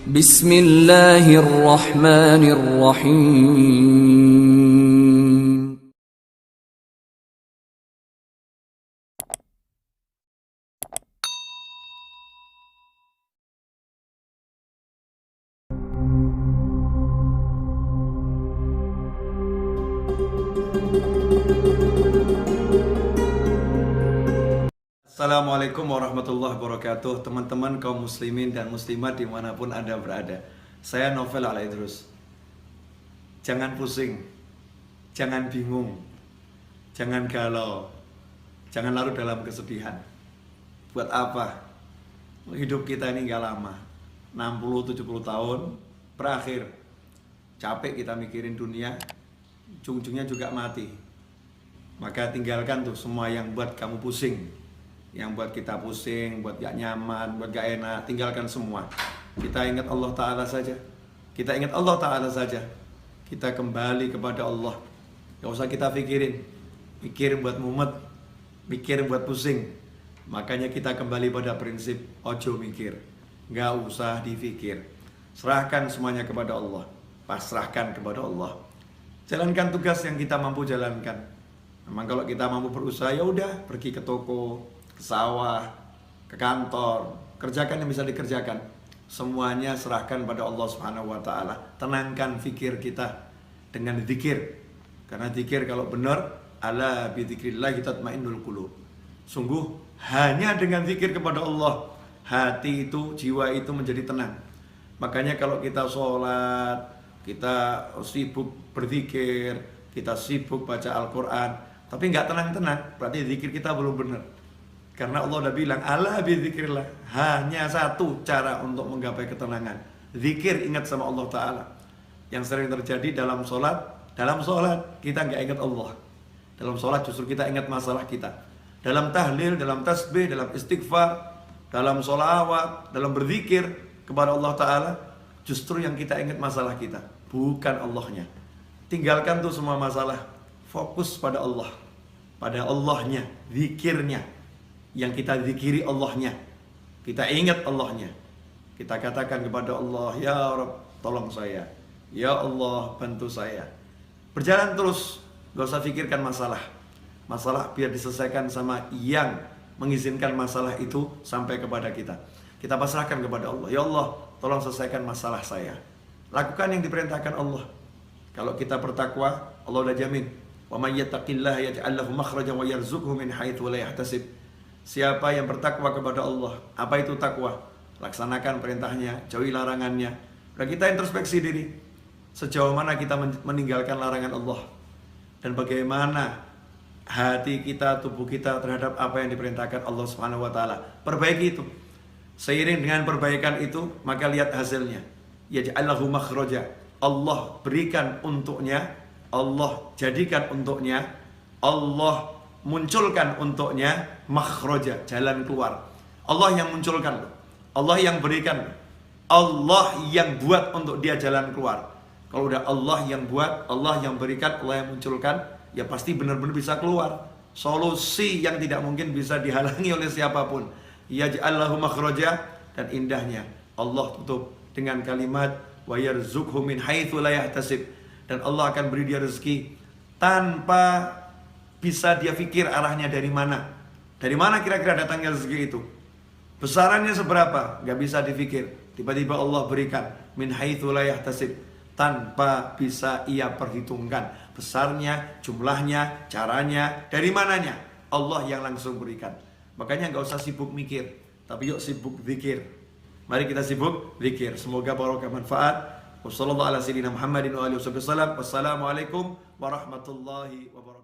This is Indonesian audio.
Bismillahirrahmanirrahim. Assalamualaikum warahmatullahi wabarakatuh. Teman-teman kaum muslimin dan muslimat dimanapun Anda berada, saya Novel Al-Idrus. Jangan pusing, jangan bingung, jangan galau, jangan larut dalam kesedihan. Buat apa? Hidup kita ini gak lama, 60-70 tahun berakhir. Capek kita mikirin dunia, ujung-ujungnya juga mati. Maka tinggalkan tuh semua yang buat kamu pusing, yang buat kita pusing, buat gak nyaman, buat gak enak. Tinggalkan semua. Kita ingat Allah Ta'ala saja. Kita ingat Allah Ta'ala saja. Kita kembali kepada Allah. Gak usah kita pikirin. Mikir buat mumet, mikir buat pusing. Makanya kita kembali pada prinsip ojo mikir, gak usah dipikir. Serahkan semuanya kepada Allah. Pasrahkan kepada Allah. Jalankan tugas yang kita mampu jalankan. Memang kalau kita mampu berusaha, ya udah, pergi ke toko, ke sawah, ke kantor, kerjakan yang bisa dikerjakan. Semuanya serahkan pada Allah Subhanahu wa taala. Tenangkan fikir kita dengan zikir. Karena zikir kalau benar, ala bi dzikrillah tatmainnul qulub. Sungguh hanya dengan zikir kepada Allah, hati itu, jiwa itu menjadi tenang. Makanya kalau kita sholat, kita sibuk berzikir, kita sibuk baca Al-Quran, tapi nggak tenang-tenang, berarti zikir kita belum benar. Karena Allah udah bilang, ala bizikrillah, hanya satu cara untuk menggapai ketenangan, zikir, ingat sama Allah Ta'ala. Yang sering terjadi dalam sholat kita nggak ingat Allah. Dalam sholat justru kita ingat masalah kita. Dalam tahlil, dalam tasbih, dalam istighfar, dalam sholawat, dalam berzikir kepada Allah Ta'ala, justru yang kita ingat masalah kita, bukan Allahnya. Tinggalkan tuh semua masalah, fokus pada Allah, pada Allahnya, zikirnya. Yang kita zikiri Allahnya, kita ingat Allahnya, kita katakan kepada Allah, ya Rabb, tolong saya, ya Allah, bantu saya. Berjalan terus, gak usah pikirkan masalah biar diselesaikan sama yang mengizinkan masalah itu sampai kepada kita. Kita pasrahkan kepada Allah, ya Allah, tolong selesaikan masalah saya. Lakukan yang diperintahkan Allah. Kalau kita bertakwa, Allah udah jamin, wa may yattaqillaha yaj'al lahu makhrajan wa yarzuqhu min haitsu la yahtasib. Siapa yang bertakwa kepada Allah, apa itu takwa? Laksanakan perintahnya, jauhi larangannya. Udah, kita introspeksi diri, sejauh mana kita meninggalkan larangan Allah, dan bagaimana hati kita, tubuh kita terhadap apa yang diperintahkan Allah Subhanahu wa taala. Perbaiki itu. Seiring dengan perbaikan itu, maka lihat hasilnya. Yaj'allahu makhraja. Allah berikan untuknya, Allah jadikan untuknya, Allah munculkan untuknya makhraja, jalan keluar. Allah yang munculkan, Allah yang berikan, Allah yang buat untuk dia jalan keluar. Kalau udah Allah yang buat, Allah yang berikan, Allah yang munculkan, ya pasti benar-benar bisa keluar. Solusi yang tidak mungkin bisa dihalangi oleh siapapun. Yaj'allahu makhraja, dan indahnya Allah tutup dengan kalimat wa yarzuqhu min haitsu la yahtasib, dan Allah akan beri dia rezeki tanpa bisa dia pikir arahnya dari mana. Dari mana kira-kira datangnya rezeki itu? Besarannya seberapa? Gak bisa dipikir. Tiba-tiba Allah berikan min haitsu la yahtasib, tanpa bisa ia perhitungkan besarnya, jumlahnya, caranya, dari mananya. Allah yang langsung berikan. Makanya gak usah sibuk mikir, tapi yuk sibuk zikir. Mari kita sibuk zikir. Semoga barokah manfaat. Wassalamualaikum warahmatullahi wabarakatuh.